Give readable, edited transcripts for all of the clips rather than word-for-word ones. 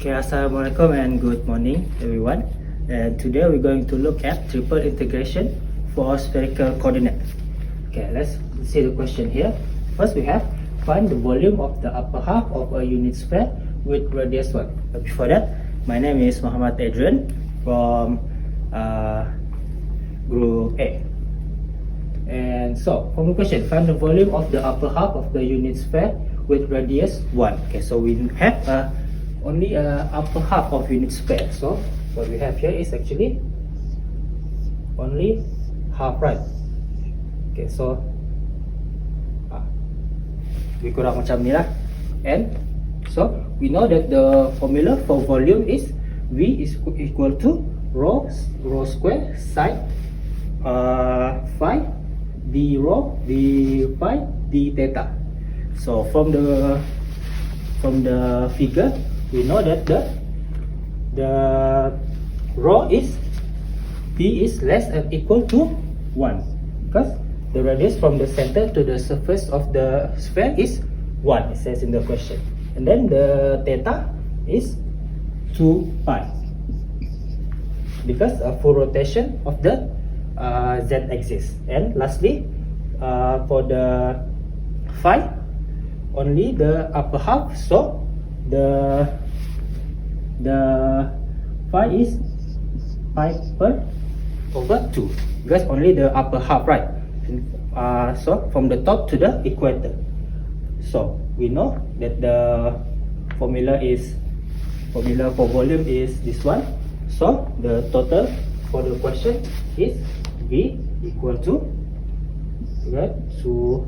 Okay, Assalamualaikum and good morning everyone. And today we're going to look at triple integration for spherical coordinate. Okay, let's see the question here. First we have find the volume of the upper half of a unit sphere with radius 1. But before that, my name is Muhammad Adrian from Group A. And so, from the question, find the volume of the upper half of the unit sphere with radius 1. Okay, so we have only upper half of unit sphere. So what we have here is actually only half, right? Okay, so we kurang macam ni lah. And so we know that the formula for volume is V is equal to rho square sine phi d rho d phi d theta. So from the figure, we know that the rho is p is less than equal to 1 because the radius from the center to the surface of the sphere is 1, it says in the question, and then the theta is 2 pi because of full rotation of the z-axis. And lastly, for the phi, only the upper half, so the phi is pi per over 2 because only the upper half, right? So from the top to the equator. So we know that the formula for volume is this one. So the total for the question is V equal to 2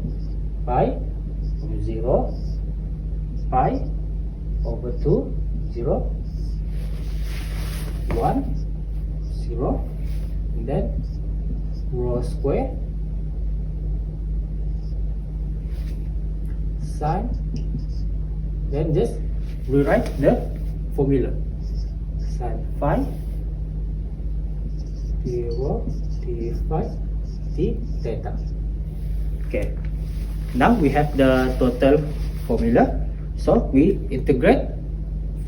pi from 0 pi over 2 0 1 0, and then rho square sine, then just rewrite the formula sine phi d rho d phi d theta. Okay, now we have the total formula, so we integrate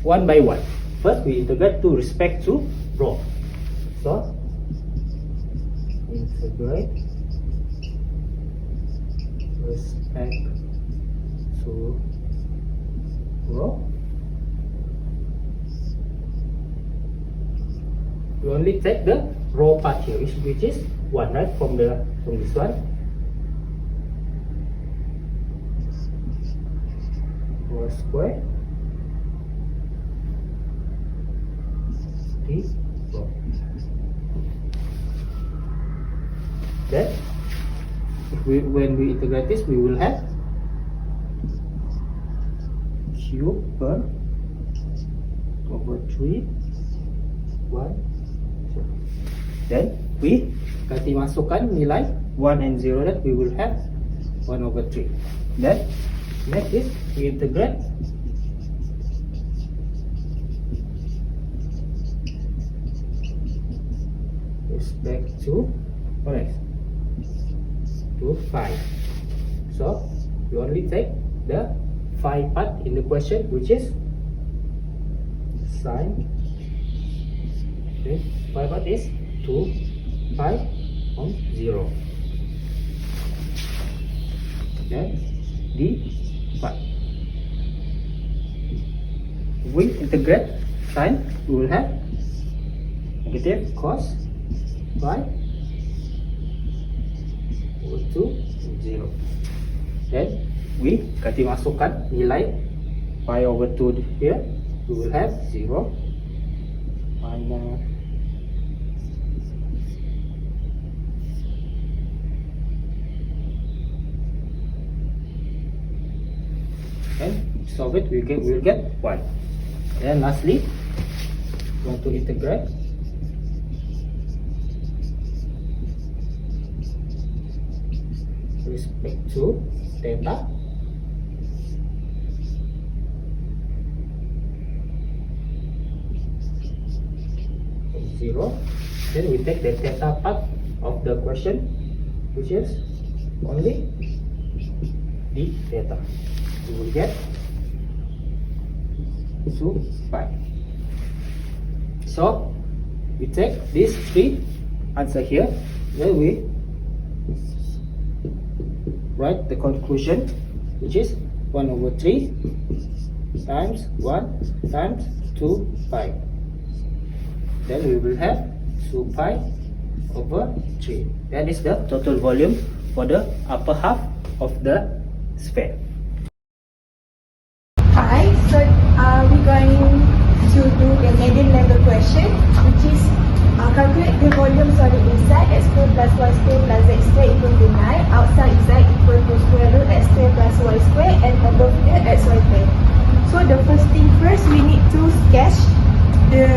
one by one. First we integrate to respect to rho, so integrate respect to rho. We only take the rho part here, which is 1, right, from this one. Rho square d rho. Then when we integrate this, we will have q per over 3 1. Then we ganti masukkan nilai 1 and 0, that we will have 1 over 3. Then next is we integrate respect to to phi. So we only take the phi part in the question, which is sine. Okay, phi part is 2 pi on 0. Then d phi. We integrate sine, we will have negative cos phi over 2 0. Then we ganti masukkan nilai pi over 2 here, we will have 0 minus and solve it, we will get 1. And lastly, we want to integrate respect to theta. From 0. Then we take the theta part of the question, which is only d theta. We will get 2 pi. So we take these three answer here, then we write the conclusion, which is 1/3 times 1 times 2 pi. Then we will have 2 pi over 3. That is the total volume for the upper half of the sphere. Hi, so we're going to do the median level question, which is calculate the volumes on the inside, x squared plus y squared plus z squared equal to 9, outside z equal to square root x squared plus y squared, and above the xy plane. So the first thing first, we need to sketch the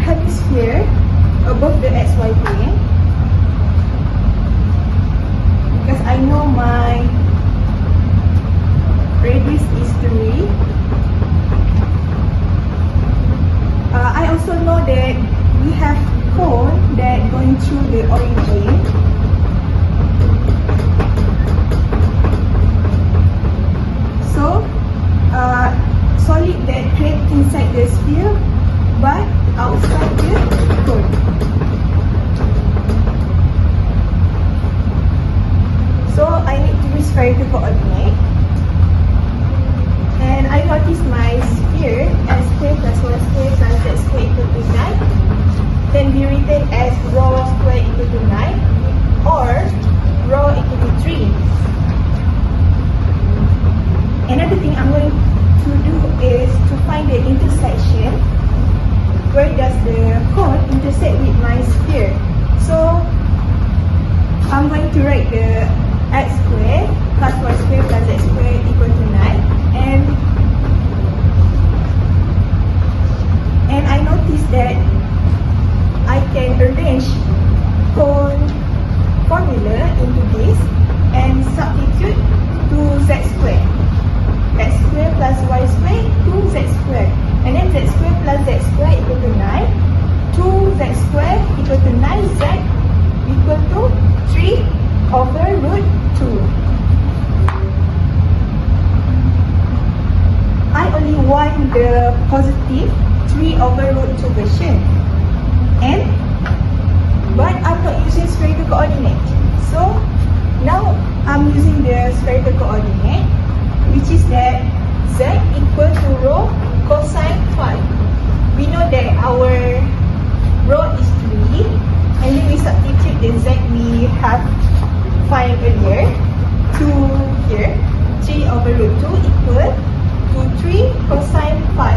hemisphere above the xy plane, because I know my radius is 3. I also know that we have cone that going through the origin. So, solid that create inside the sphere but outside the cone. So, I need to use spherical coordinate. And I notice my sphere as square plus y square plus z square equal to 9 can be written as rho square equal to 9 or rho equal to 3. Another thing I'm going to do is to find the intersection. Where does the cone intersect with my sphere? So I'm going to write the x square plus y square plus z square equal to 9. And I noticed that I can arrange cone formula into this and substitute 2z square. X square plus y square, 2z square. And then z square plus z square equal to 9. 2z square equal to 9z equal to 3 over root 2. I only want the positive 3 over root 2 version, but I'm not using spherical coordinate. So now I'm using the spherical coordinate, which is that z equal to rho cosine phi. We know that our rho is 3, and then we substitute the z we have find earlier to here, 3 over root 2 equal to 3 cosine phi,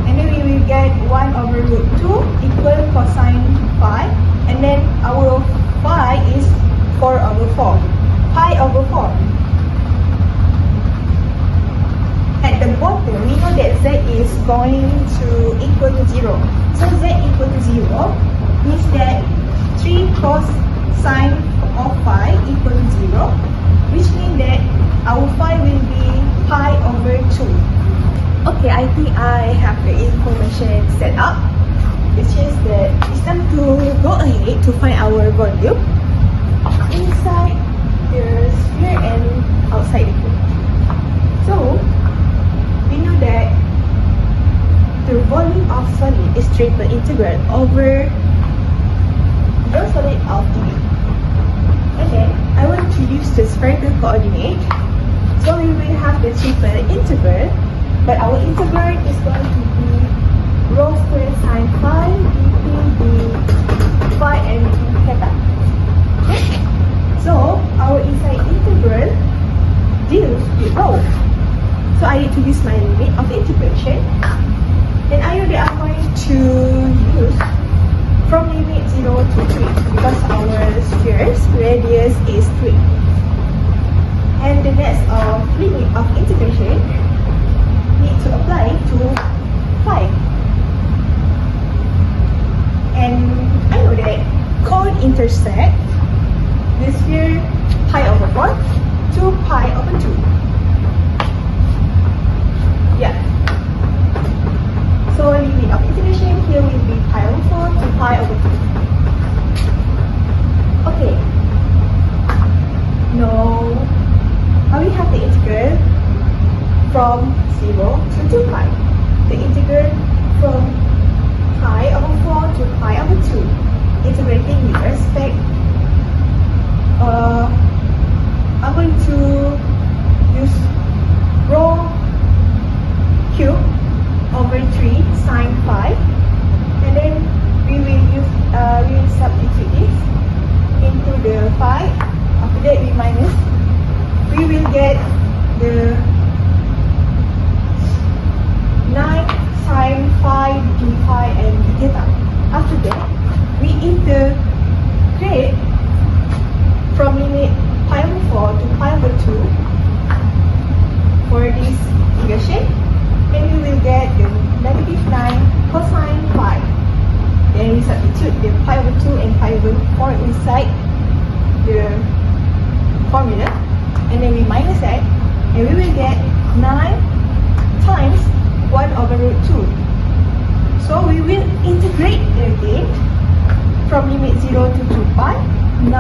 and then we will get 1 over root 2 equal cosine phi, and then our phi is 4 over 4, pi over 4. At the bottom, we know that z is going to equal to 0. So z equal to 0 means that 3 cosine of phi equal to 0, which means that our phi will be pi over 2. Okay, I think I have the information set up, which is that it's time to go ahead to find our volume inside the sphere and outside it. So, we know that the volume of solid is triple integral over the solid of dV. And then, I want to use the spherical coordinate. So, we will have the triple integral, but our integral is going to be rho square sine phi dt d phi and theta. Okay? So our inside integral deals with rho. So I need to use my limit of integration. And I know that I'm going to use from limit 0 to 3 because our sphere's radius is 3. And the next limit of integration need to apply to phi. And I know that cone intersect the sphere pi over 4 to pi over 2. Yeah. So limit of integration here will be pi over 4 to pi over 2. Okay. Now we have the integral from 0 to 2 pi. The integral from pi over 4 to pi over 2, integrating with respect. I'm going to use rho cube over 3 sine phi, and then we will substitute this into the phi. After that we minus. We will get the 9 sine phi d phi and d theta. After that we integrate from limit pi over 4 to pi over 2 for this equation, and we will get the negative 9 cosine phi. Then we substitute the pi over 2 and pi over 4 inside the formula, and then we minus that, and we will get 9 times 1 over root 2. So we will integrate again from limit 0 to 2 pi, 9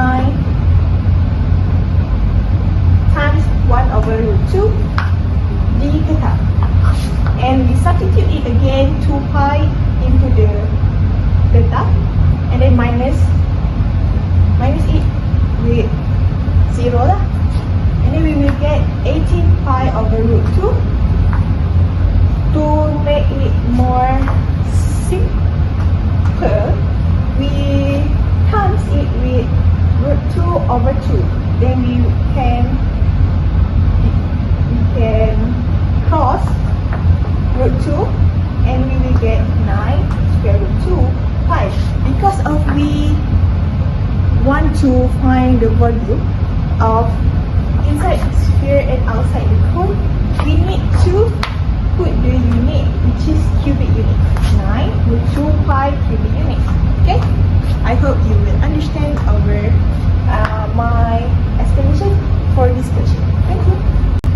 times 1 over root 2 d theta, and we substitute it again 2 pi into the theta, and then minus it with 0 lah, and then we will get 18 pi over root 2. To make it more simple, we times it with root 2 over 2, then we can cross root 2, and we will get 9 square root 2 pi. Because of we want to find the volume of inside the sphere and outside the cone, we need to put the unit, which is cubic unit, 9 with 2 pi cubic units. Okay, I hope you will understand my explanation for this question. Thank you.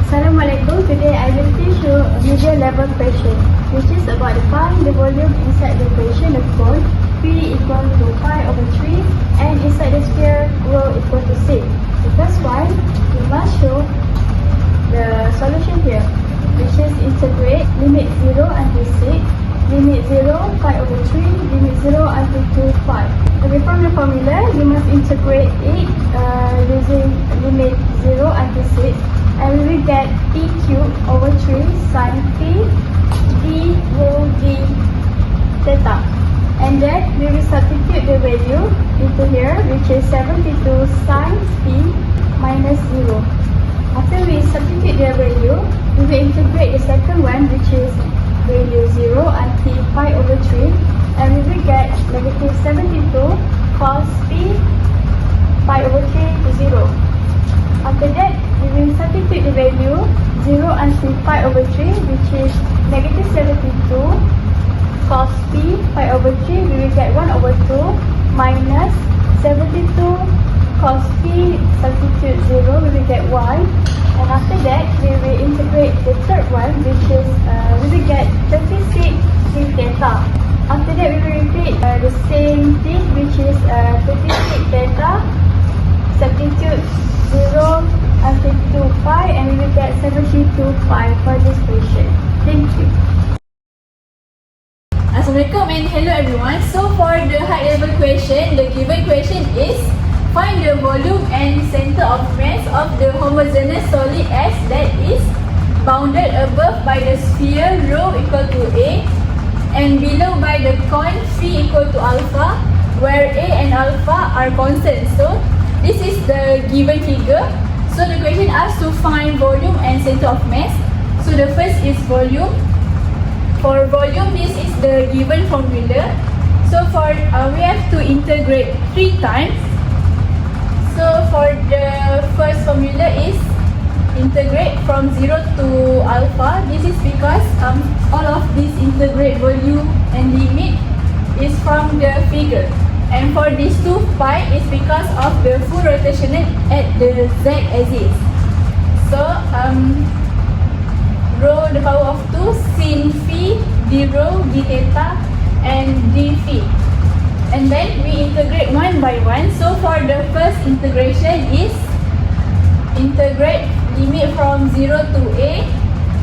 Assalamualaikum. Today I will teach you a media level question, which is about to find the volume inside the equation of cone P equal to pi over 3 and inside the sphere rho equal to 6. The first one, we must show the solution here, which is integrate limit 0 until 6, limit 0 pi over 3, limit 0 until 2 pi. Okay, from the formula, you must integrate it using limit 0 until 6, and we will get p cubed over 3 sine p d rho d theta. And then we will substitute the value into here, which is 72 sine p minus 0. After we substitute the value, we will integrate the second one, which is value 0 until pi over 3, and we will get negative 72 cos p pi over 3 to 0. After that, we will substitute the value 0 until pi over 3, which is negative 72 cos p pi over 3, we will get 1 over 2 minus 72 cos p, substitute 0, we will get 1. And after that, we will integrate the third one, which is we will get 36 d theta. After that, we will repeat the same thing, which is 36 theta, substitute 0 until 2 pi, and we will get 72 pi for this question. Thank you. Assalamualaikum and hello everyone. So for the high level question, the given question is find the volume and center of mass of the homogeneous solid S that is bounded above by the sphere rho equal to A and below by the cone phi equal to alpha, where A and alpha are constant. So this is the given figure. So the question asks to find volume and center of mass. So the first is volume. For volume, this is the given formula. So for we have to integrate 3 times. So for the first formula is integrate from 0 to alpha. This is because all of this integrate volume and limit is from the figure. And for this 2 pi is because of the full rotational at the z axis. So rho the power of 2 sin phi d rho d theta and d phi. And then we integrate one by one. So for the first integration is integrate limit from 0 to a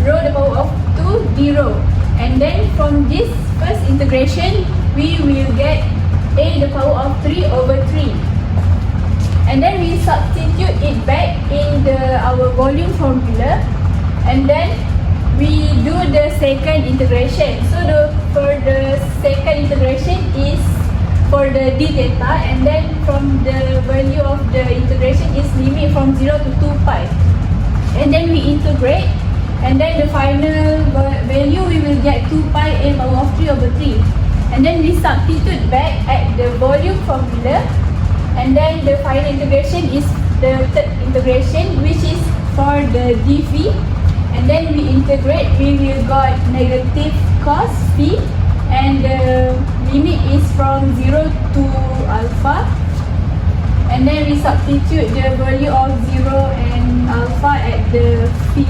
rho the power of 2 d rho. And then from this first integration, we will get a to the power of 3 over 3. And then we substitute it back in our volume formula, and then we do the second integration. So for the second integration is for the d theta, and then from the value of the integration is limit from 0 to 2 pi. And then we integrate, and then the final value we will get 2 pi a power of 3 over 3. And then we substitute back at the volume formula, and then the final integration is the third integration, which is for the dv. And then we integrate, we will got negative cos phi, and the limit is from 0 to alpha. And then we substitute the value of 0 and alpha at the phi,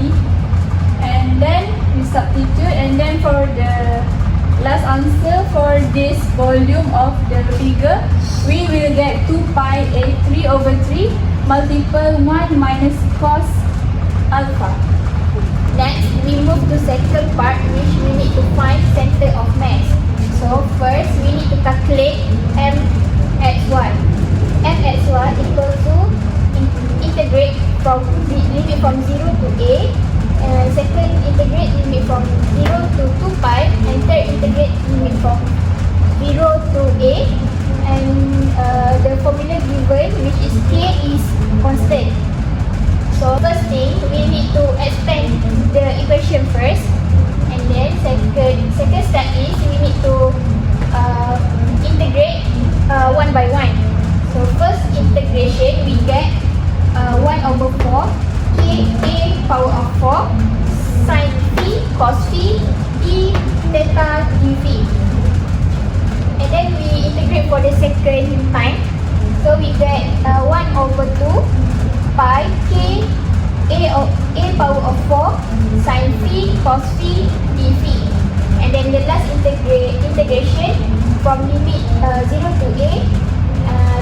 and then we substitute, and then for the last answer for this volume of the figure, we will get 2 pi a 3 over 3 multiple 1 minus cos alpha. Next, we move to second part, which we need to find center of mass. So first, we need to calculate mxy. Mxy equal to integrate from limit from 0 to a, second integrate limit from 0 to 2 pi, and third integrate limit from 0 to a, and the formula given, which is k, is constant. So first thing, we need to expand the equation first, and then second step is we need to integrate one by one. So first integration, we get 1 over 4 k a power of 4 sin phi cos phi d theta dv. And then we integrate for the second time. So we get 1 over 2 pi k a power of 4 sin phi cos phi dv. And then the last integration from limit 0 to a,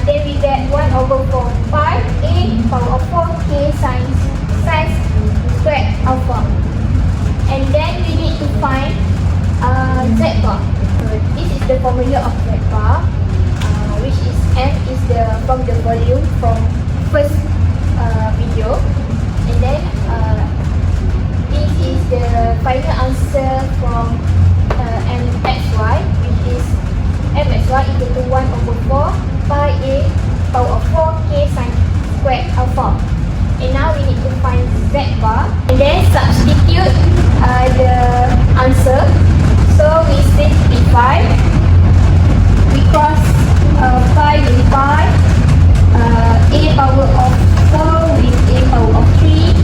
then we get 1 over 4 pi a power of 4 k sin squared alpha. And then we need to find z bar. This is the formula of z bar, which is m is from the volume from first video. And then this is the final answer from mxy, which is mxy equal to 1 over 4 pi a power of 4 k sin squared alpha. And now we need to find z bar, and then substitute the answer. So we simplify, we cross pi with pi, a power of 4 with a power of 3,